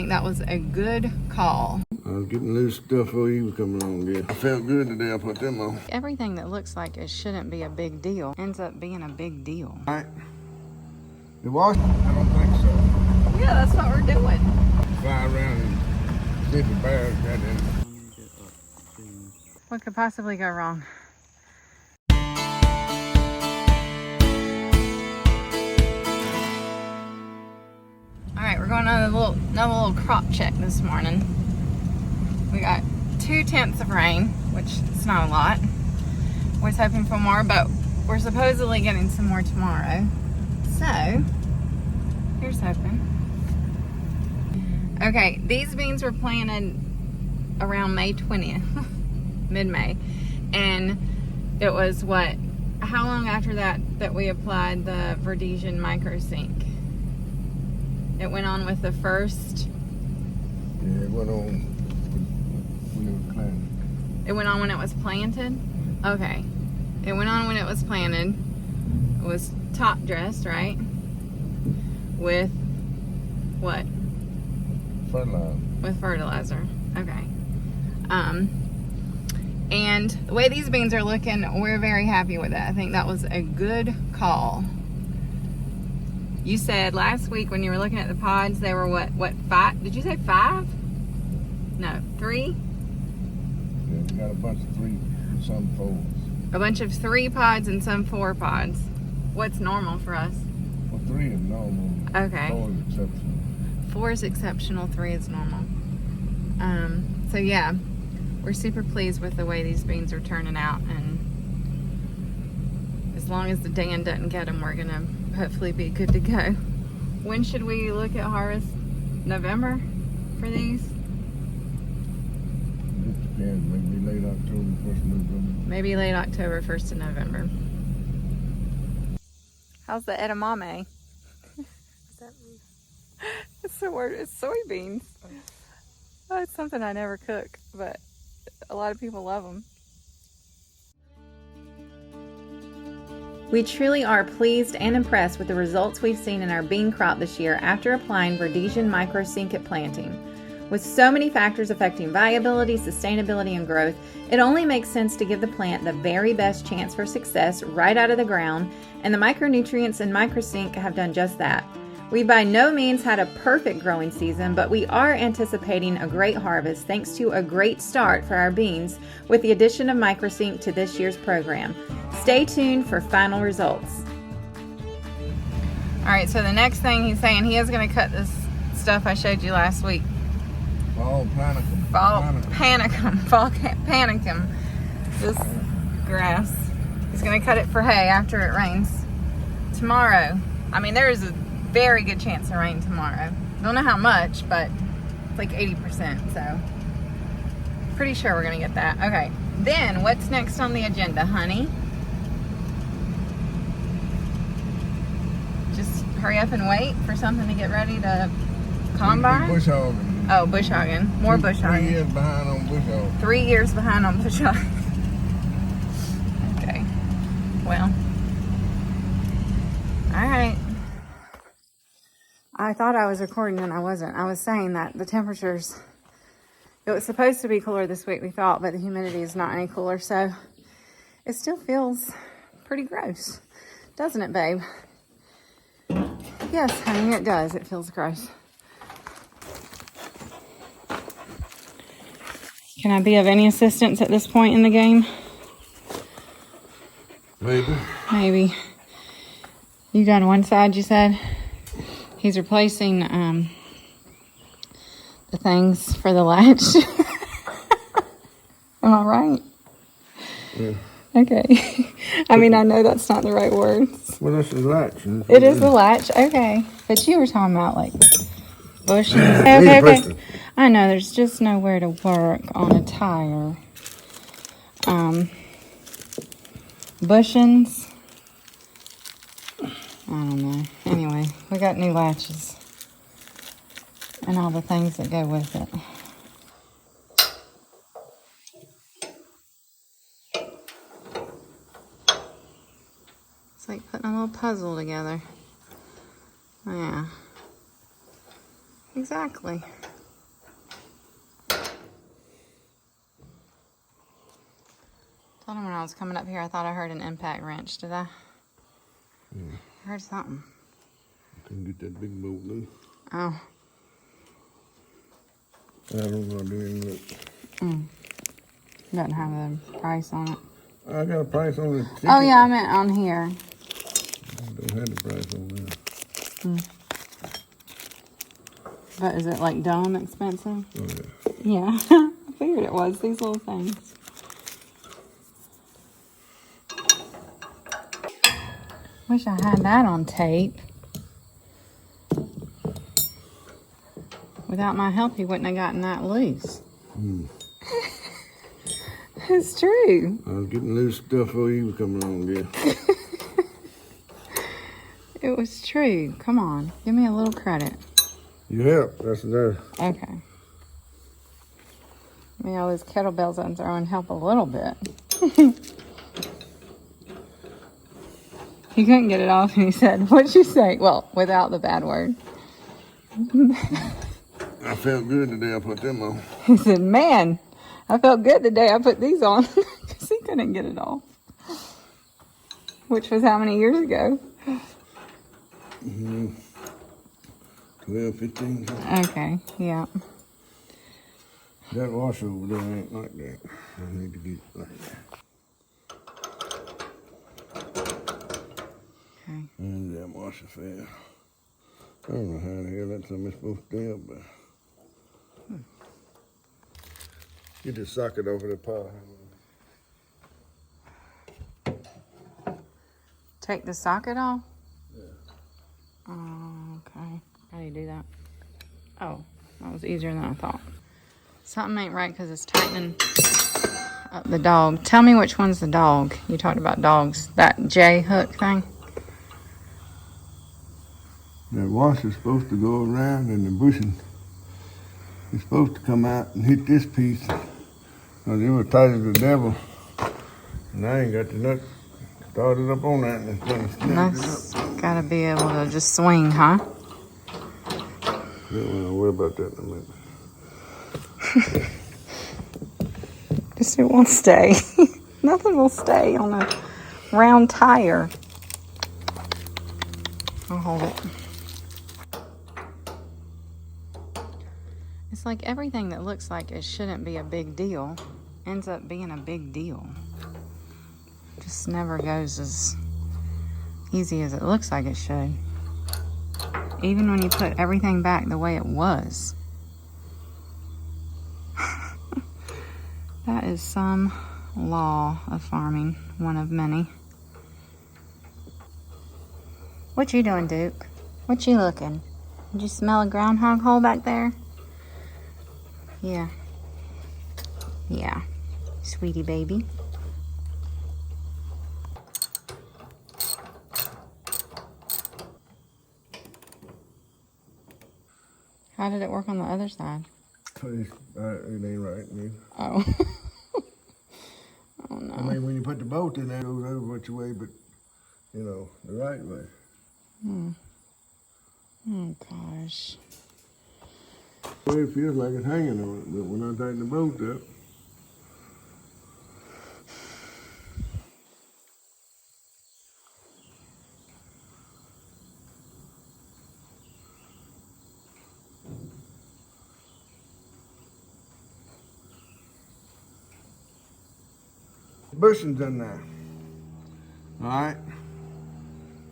think that was a good call. I was getting loose stuff before you were coming along there. I felt good today, I put them on. Everything that looks like it shouldn't be a big deal ends up being a big deal. Right. The wash? I don't think so. Yeah, that's what we're doing. Fly around and see if the bears got in. What could possibly go wrong? All right, we're going on another little crop check this morning. We got 2/10 of rain, which is not a lot. We're hoping for more, but we're supposedly getting some more tomorrow. So, here's hoping. Okay, these beans were planted around May 20th, mid-May. And it was what, how long after that we applied the Verdesian micro sink? It went on with the first. Yeah, it went on when it was planted. It went on when it was planted? Okay. It went on when it was planted. It was top dressed, right? With what? Fertilizer. With fertilizer. Okay. And the way these beans are looking, we're very happy with it. I think that was a good call. You said last week when you were looking at the pods, they were what, 5? Did you say 5? No, 3? Yeah, we got a bunch of 3 and some 4s. A bunch of 3 pods and some 4 pods. What's normal for us? Well, 3 is normal. Okay. 4 is exceptional. 4 is exceptional, 3 is normal. So yeah, we're super pleased with the way these beans are turning out, and as long as the Dan doesn't get them, we're gonna hopefully be good to go. When should we look at harvest? November for these? It depends, maybe late October, 1st of November. Maybe late October, 1st of November. How's the edamame? It's the word, it's soybeans. Oh, it's something I never cook, but a lot of people love them. We truly are pleased and impressed with the results we've seen in our bean crop this year after applying Verdesian micro sink at planting. With so many factors affecting viability, sustainability, and growth, it only makes sense to give the plant the very best chance for success right out of the ground, and the micronutrients in microsink have done just that. We by no means had a perfect growing season, but we are anticipating a great harvest thanks to a great start for our beans with the addition of microsink to this year's program. Stay tuned for final results. All right, so the next thing he's saying, he is going to cut this stuff I showed you last week. Fall panicum. Fall panicum. This grass. He's going to cut it for hay after it rains tomorrow. I mean, there is a very good chance of rain tomorrow. Don't know how much, but it's like 80%, so pretty sure we're gonna get that. Okay, then what's next on the agenda, honey? Just hurry up and wait for something to get ready to combine? Bush hogging. Oh, bush hogging. More bush hogging. 3 years behind on bush hogging. 3 years behind on bush hogging. Okay, well, all right. I thought I was recording and I wasn't. I was saying that the temperatures, it was supposed to be cooler this week, we thought, but the humidity is not any cooler, so it still feels pretty gross. Doesn't it, babe? Yes, honey, it does. It feels gross. Can I be of any assistance at this point in the game? Maybe. Maybe. You done one side, you said? He's replacing the things for the latch. Am I right? Yeah. Okay. I mean, I know that's not the right words. Well, that's the latch. It is the latch. Okay. But you were talking about like bushes. Okay. I know there's just nowhere to work on a tire. Bushings. I don't know. Anyway, we got new latches and all the things that go with it. It's like putting a little puzzle together. Yeah. Exactly. told him when I was coming up here, I thought I heard an impact wrench. Did I? Yeah. I heard something. I couldn't get that big boat loose. Oh. I don't know how to do anything with it. Doesn't have a price on it. I got a price on the ticket. Oh, yeah, I meant on here. I don't have the price on there. But is it like dumb expensive? Oh, Yeah. I figured it was, these little things. Wish I had that on tape. Without my help, he wouldn't have gotten that loose. It's true. I was getting loose stuff before you were coming along, dear. It was true. Come on, give me a little credit. You help, that's there. Okay. I mean, all those kettlebells I'm throwing help a little bit. He couldn't get it off, and he said, "What'd you say?" Well, without the bad word. I felt good the day I put them on. He said, "Man, I felt good the day I put these on," because he couldn't get it off. Which was how many years ago? 12, 15. Okay, yeah. That washer over there ain't like that. I need to get it like that. Okay. And that washer fell. I don't know how the hell that's something supposed to do, but get the socket over the power. Take the socket off? Yeah. Oh, okay. How do you do that? Oh, that was easier than I thought. Something ain't right because it's tightening up the dog. Tell me which one's the dog. You talked about dogs. That J hook thing? That washer's supposed to go around and the bushing is supposed to come out and hit this piece. Cause it was tight as the devil. And I ain't got the nut started up on that and it's gonna snap it That's up. gotta be able to just swing, huh? Yeah, well, I'll worry about that in a minute. Just it won't stay. Nothing will stay on a round tire. I'll hold it. It's like everything that looks like it shouldn't be a big deal ends up being a big deal. Just never goes as easy as it looks like it should. Even when you put everything back the way it was. That is some law of farming, one of many. What you doing, Duke? What you looking? Did you smell a groundhog hole back there? Yeah. Yeah. Sweetie baby. How did it work on the other side? It ain't right, man. Oh. Oh no. I mean, when you put the bolt in there, it goes over which way, but, you know, the right way. Oh gosh. Well, it feels like it's hanging on it, but when I tighten the bolt up, bushings in there. All right.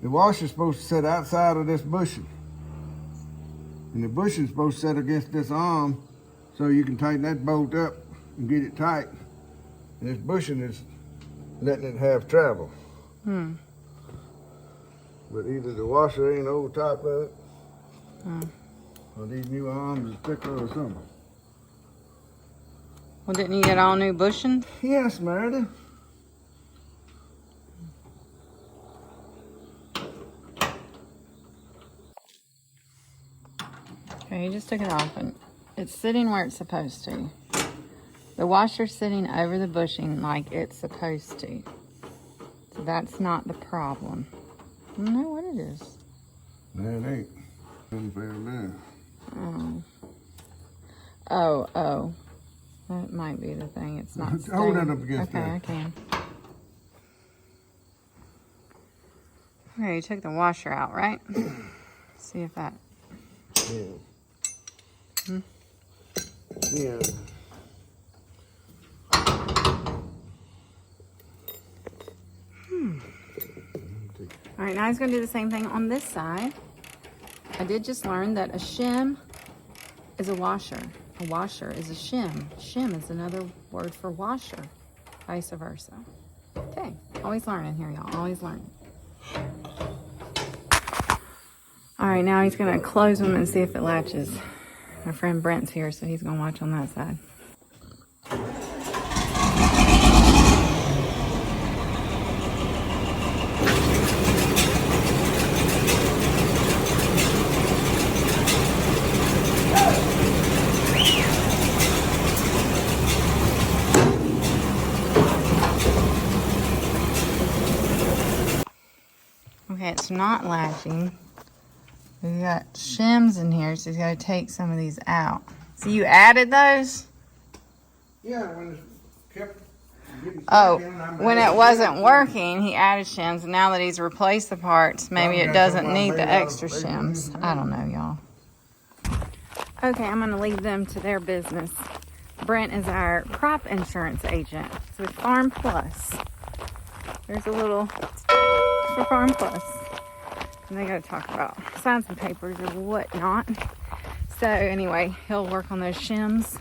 The washer's supposed to sit outside of this bushing. And the bushing's supposed to sit against this arm so you can tighten that bolt up and get it tight. And this bushing is letting it have travel. But either the washer ain't over top of it, or these new arms is thicker or something. Well, didn't you get all new bushing? Yes, Meredith. Okay, you just took it off and it's sitting where it's supposed to. The washer's sitting over the bushing like it's supposed to. So that's not the problem. I don't know what it is. No, it ain't. Doesn't fell down. Oh. That might be the thing. It's not Hold staying. that up against Okay, that. I can. Okay, you took the washer out, right? See if that... Yeah. Hmm? Yeah. All right, now he's going to do the same thing on this side. I did just learn that a shim is a washer. A washer is a shim. Shim is another word for washer, vice versa. Okay, always learning here, y'all. Always learning. All right, now he's going to close them and see if it latches. My friend Brent's here, so he's going to watch on that side. Okay, it's not latching. We've got shims in here, so he's got to take some of these out. So you added those? Yeah, when it kept getting Oh, stuck in, when it wasn't working, he added shims. And now that he's replaced the parts, maybe it doesn't need the extra shims. I don't know, y'all. Okay, I'm going to leave them to their business. Brent is our crop insurance agent with Farm Plus. There's a little for Farm Plus. And they got to talk about sign some papers or whatnot. So anyway, he'll work on those shims.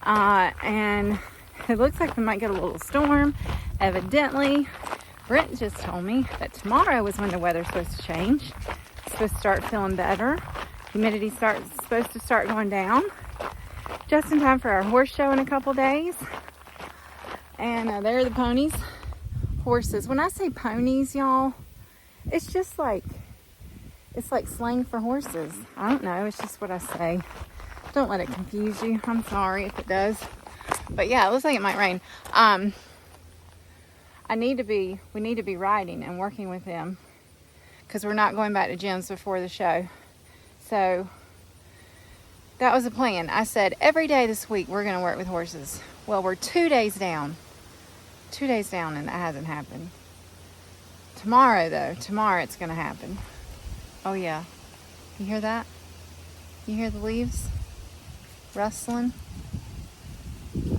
And it looks like we might get a little storm. Evidently, Brent just told me that tomorrow is when the weather's supposed to change. It's supposed to start feeling better. Humidity supposed to start going down. Just in time for our horse show in a couple days. And there are the ponies. Horses. When I say ponies, y'all, it's just like, it's like slang for horses. I don't know. It's just what I say. Don't let it confuse you. I'm sorry if it does. But yeah, it looks like it might rain. we need to be riding and working with him because we're not going back to gyms before the show. So that was the plan. I said every day this week we're going to work with horses. Well, we're 2 days down. 2 days down and that hasn't happened. Tomorrow it's going to happen. Oh yeah. You hear that? You hear the leaves rustling?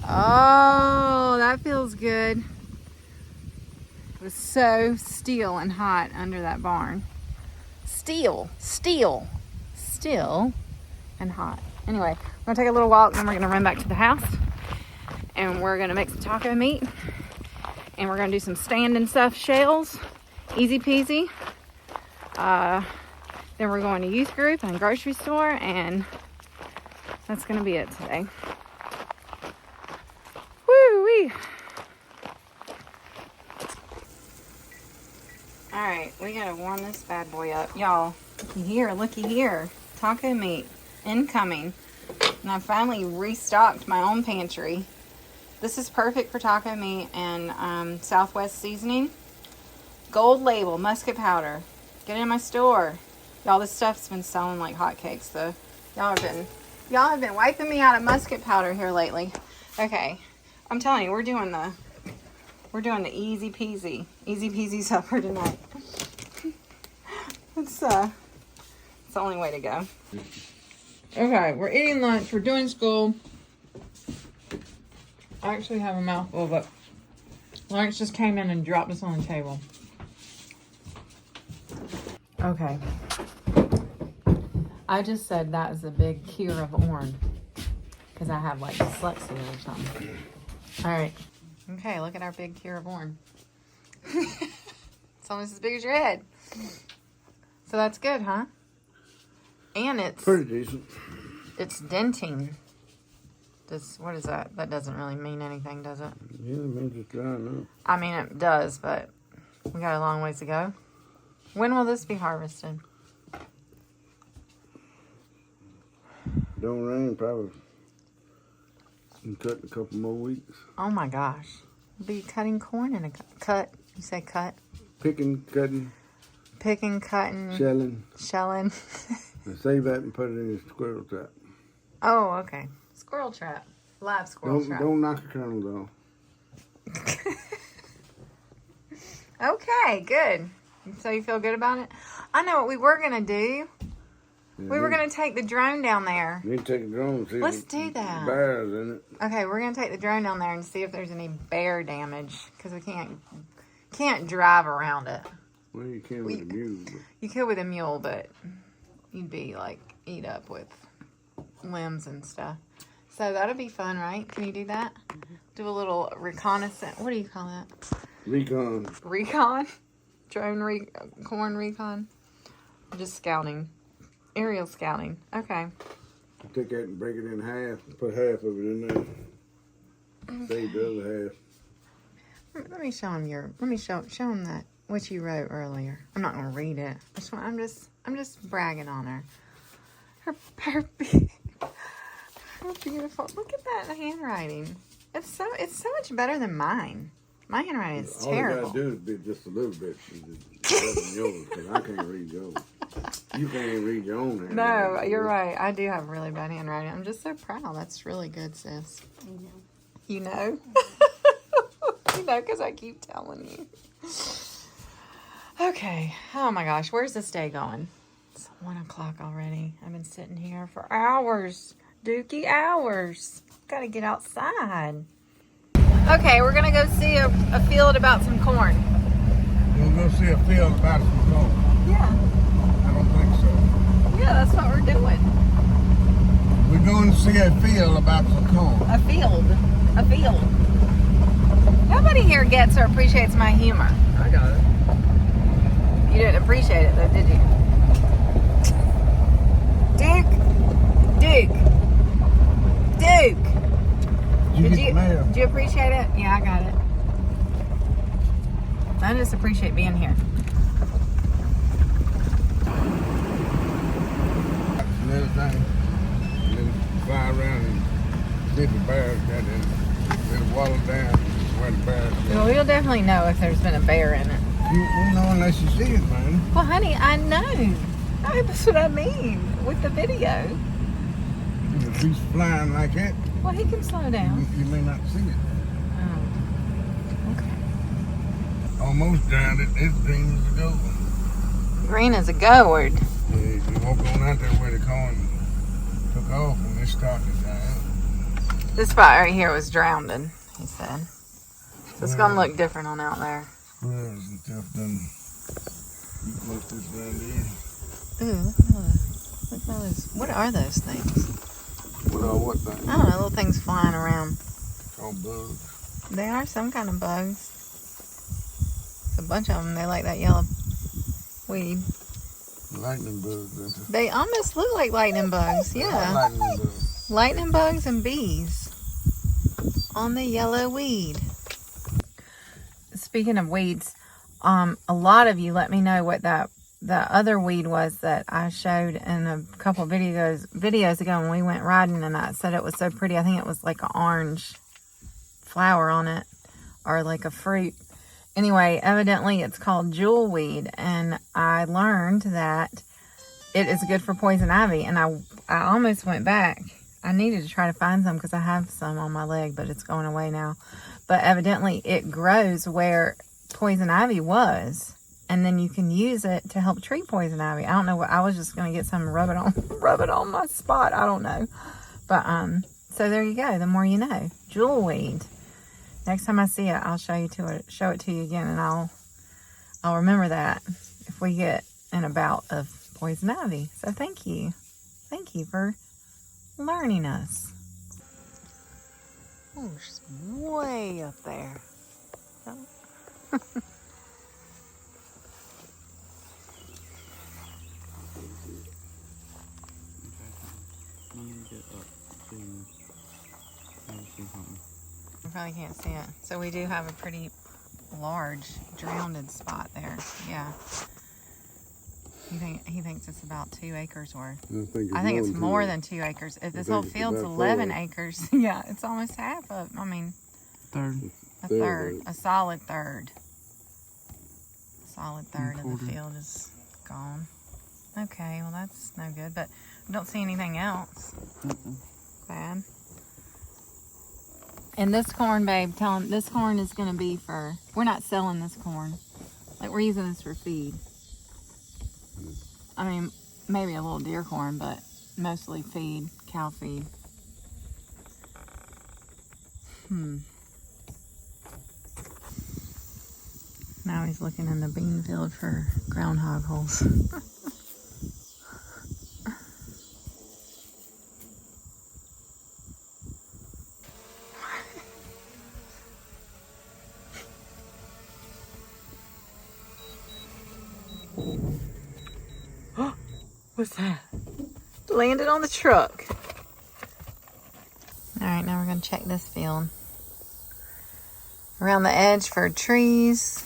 Oh, that feels good. It was so still and hot under that barn. Still and hot. Anyway, we're gonna take a little walk, then we're gonna run back to the house and we're gonna make some taco meat and we're gonna do some stand and stuff shells. Easy peasy. Then we're going to youth group and grocery store, and that's gonna be it today. Woo-wee. All right, we gotta warm this bad boy up. Y'all, looky here. Taco meat incoming. And I finally restocked my own pantry. This is perfect for taco meat and Southwest seasoning. Gold label, musket powder. Get it in my store. Y'all, this stuff's been selling like hotcakes though. Y'all have been wiping me out of musket powder here lately. Okay, I'm telling you, we're doing the easy peasy supper tonight. It's the only way to go. Okay, we're eating lunch. We're doing school. I actually have a mouthful, but Lawrence just came in and dropped this on the table. Okay. I just said that is a big cure of orange because I have like dyslexia or something. All right. Okay, look at our big cure of orange. It's almost as big as your head. So that's good, huh? And it's pretty decent. It's denting. What is that? That doesn't really mean anything, does it? Yeah, it means it's drying up. I mean, it does, but we got a long ways to go. When will this be harvested? Don't rain, probably. You cut in a couple more weeks. Oh my gosh. We'll be cutting corn in a cut. You say cut? Picking, cutting. Picking, cutting. Shelling. And save that and put it in a squirrel trap. Oh, okay. Squirrel trap. Live squirrel trap. Don't knock the kernels off. Okay, good. So you feel good about it? I know what we were going to do. Yeah, We were going to take the drone down there. You need to take a drone and see Let's if do that. bears in it. Okay, we're going to take the drone down there and see if there's any bear damage. Because we can't drive around it. Well, you can with a mule. But... You could with a mule, but you'd be like eat up with limbs and stuff. So that'll be fun, right? Can you do that? Mm-hmm. Do a little reconnaissance. What do you call that? Recon. Recon? Corn recon? Just scouting. Aerial scouting. Okay. Take that and break it in half and put half of it in there. Okay. Save the other half. Let me show him show him that what you wrote earlier. I'm not gonna read it. I'm just bragging on her. Her beautiful. Look at that handwriting. It's so much better than mine. My handwriting is terrible. All you gotta do is be just a little bit better than yours, because I can't read yours. You can't even read your own handwriting. No, you're right. I do have really bad handwriting. I'm just so proud. That's really good, sis. You know? You know, because I keep telling you. Okay. Oh my gosh. Where's this day going? It's 1 o'clock already. I've been sitting here for hours. Dookie hours. Gotta get outside. Okay, we're gonna go see a field about some corn. We'll go see a field about some corn. Yeah. I don't think so. Yeah, that's what we're doing. We're going to see a field about some corn. A field. A field. Nobody here gets or appreciates my humor. I got it. You didn't appreciate it though, did you? Duke. Did you appreciate it? Yeah, I got it. I just appreciate being here. Another thing, and then fly around and see if the bears got in it. Then waddle down where the bears are. Well, you'll definitely know if there's been a bear in it. You won't know unless you see it, man. Well, honey, I know. That's what I mean with the video. If he's flying like that, well, he can slow down. You may not see it. Oh, okay. Almost drowned it. It's green as a gold. Green as a gourd. Yeah, you walk on out there where the corn took off and this started down. This spot right here was drowned, he said. So it's going to look different on out there. Squirrels and stuff done eat most of this around here. Ooh, look at all those. What are those things? What thing? I don't know, little things flying around. Called bugs. They are some kind of bugs. There's a bunch of them. They like that yellow weed. Lightning bugs, isn't it? They almost look like lightning bugs, yeah. Lightning bugs. Lightning bugs and bees on the yellow weed. Speaking of weeds, a lot of you let me know what the other weed was that I showed in a couple of videos ago when we went riding, and I said it was so pretty. I think it was like an orange flower on it, or like a fruit. Anyway, evidently it's called jewelweed, and I learned that it is good for poison ivy, and I almost went back. I needed to try to find some because I have some on my leg, but it's going away now. But evidently it grows where poison ivy was, and then you can use it to help treat poison ivy. I don't know what, I was just going to get some and rub it on my spot. I don't know. But, so there you go. The more you know. Jewelweed. Next time I see it, I'll show it to you again, and I'll remember that if we get in a bout of poison ivy. So thank you. Thank you for learning us. Oh, she's way up there. You probably can't see it. So we do have a pretty large drowned spot there. Yeah. He thinks it's about 2 acres worth. I think it's more than 2 acres. If this whole field's 11 acres, yeah, it's almost half of. I mean, a third, a solid third. A solid third of the field is gone. Okay, well that's no good. But I don't see anything else. Bad. And this corn, babe, tell him this corn is going to be for, we're not selling this corn. Like, we're using this for feed. I mean, maybe a little deer corn, but mostly feed, cow feed. Now he's looking in the bean field for groundhog holes. What's that? Landed on the truck. All right, now we're gonna check this field. Around the edge for trees.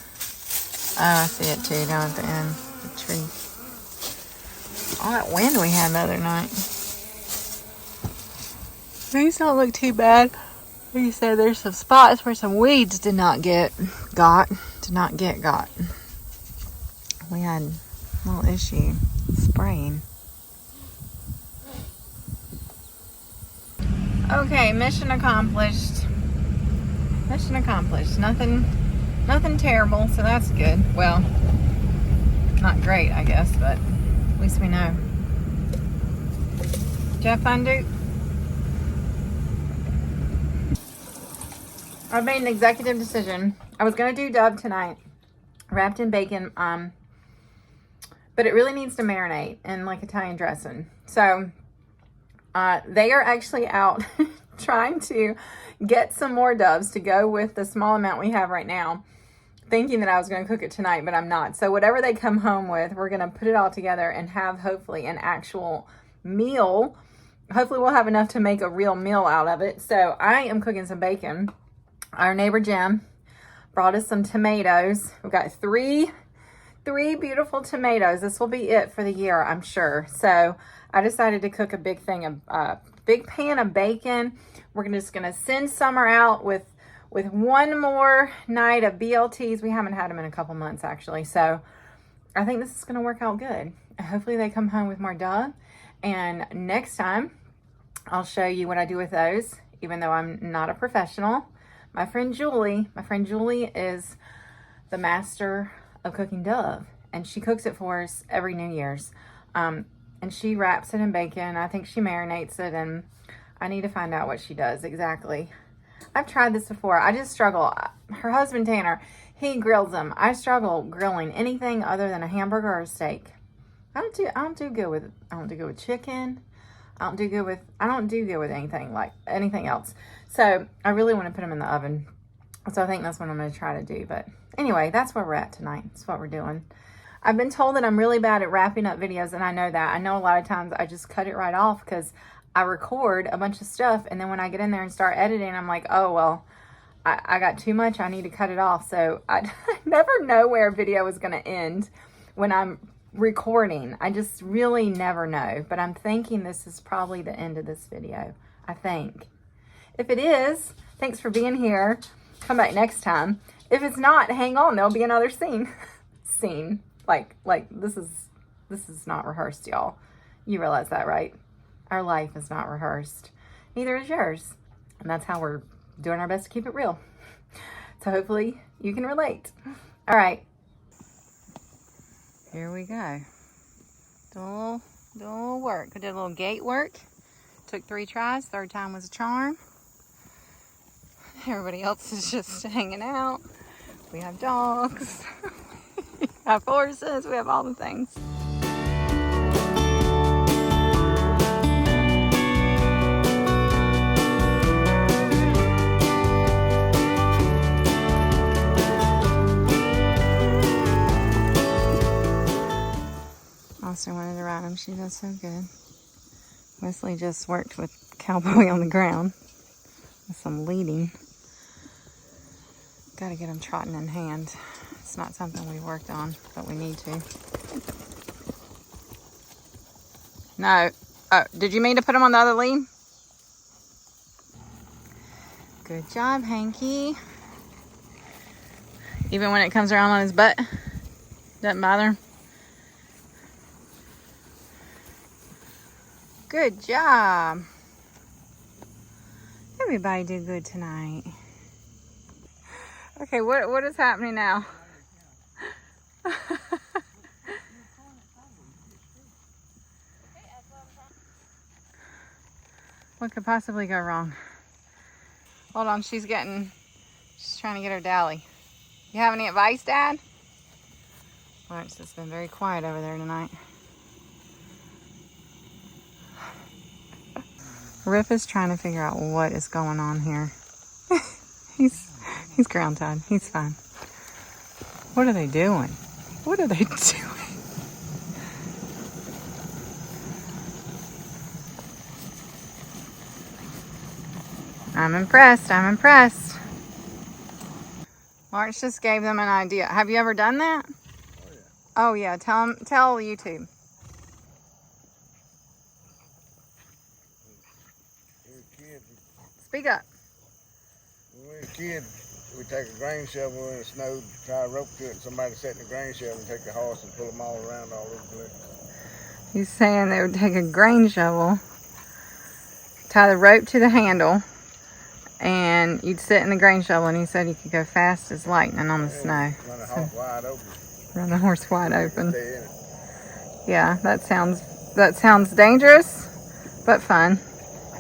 Oh, I see it too, down at the end, the tree. All that wind we had the other night. These don't look too bad. Like you said, there's some spots where some weeds did not get got. We had a little issue spraying. Okay, mission accomplished. Mission accomplished. Nothing terrible, so that's good. Well, not great, I guess, but at least we know. Did you have fun, Duke? I've made an executive decision. I was gonna do dub tonight, wrapped in bacon, but it really needs to marinate in like Italian dressing. So they are actually out trying to get some more doves to go with the small amount we have right now, thinking that I was going to cook it tonight, but I'm not. So whatever they come home with, we're going to put it all together and have hopefully an actual meal. Hopefully we'll have enough to make a real meal out of it. So I am cooking some bacon. Our neighbor Jim brought us some tomatoes. We've got three beautiful tomatoes. This will be it for the year, I'm sure. So I decided to cook a big pan of bacon. We're just gonna send summer out with one more night of BLTs. We haven't had them in a couple months actually. So I think this is gonna work out good. Hopefully they come home with more dove. And next time I'll show you what I do with those, even though I'm not a professional. My friend Julie is the master of cooking dove, and she cooks it for us every New Year's. And she wraps it in bacon. I think she marinates it, and I need to find out what she does exactly. I've tried this before. I just struggle. Her husband Tanner, he grills them. I struggle grilling anything other than a hamburger or a steak. I don't do good with chicken. I don't do good with anything else. So I really want to put them in the oven. So I think that's what I'm going to try to do. But anyway, that's where we're at tonight. That's what we're doing. I've been told that I'm really bad at wrapping up videos, and I know that. I know a lot of times I just cut it right off because I record a bunch of stuff, and then when I get in there and start editing, I'm like, oh, well, I got too much. I need to cut it off. So I never know where a video is going to end when I'm recording. I just really never know. But I'm thinking this is probably the end of this video. I think. If it is, thanks for being here. Come back next time. If it's not, hang on. There'll be another scene. Like this is not rehearsed, y'all. You realize that, right? Our life is not rehearsed. Neither is yours. And that's how we're doing our best to keep it real. So hopefully you can relate. All right. Here we go. Doing a little work. I did a little gate work. Took 3 tries. 3rd time was a charm. Everybody else is just hanging out. We have dogs. We have horses. We have all the things. Austin wanted to ride him. She does so good. Wesley just worked with Cowboy on the ground with some leading. Got to get him trotting in hand. It's not something we worked on, but we need to. No. Oh, did you mean to put him on the other lead? Good job, Hanky. Even when it comes around on his butt, doesn't bother him. Good job. Everybody did good tonight. Okay, what is happening now? What could possibly go wrong? Hold on, she's trying to get her dally. You have any advice, Dad? Lawrence has been very quiet over there tonight. Riff is trying to figure out what is going on here. He's ground tied. He's fine. What are they doing? What are they doing? I'm impressed. I'm impressed. Lawrence just gave them an idea. Have you ever done that? Oh yeah. Tell YouTube. Speak up. When we were kids, we'd take a grain shovel in the snow, tie a rope to it, and somebody sit in the grain shovel and take the horse and pull them all around all over the place. He's saying they would take a grain shovel, tie the rope to the handle, and you'd sit in the grain shovel, and he said you could go fast as lightning on the snow. Run the horse wide open. Run the horse wide open. Stay in it. Yeah, that sounds dangerous, but fun.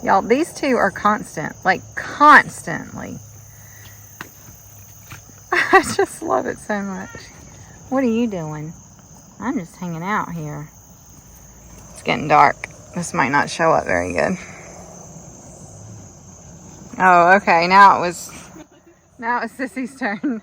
Y'all, these two are constant, like constantly. I just love it so much. What are you doing? I'm just hanging out here. It's getting dark. This might not show up very good. Oh, okay. Now it was Sissy's turn.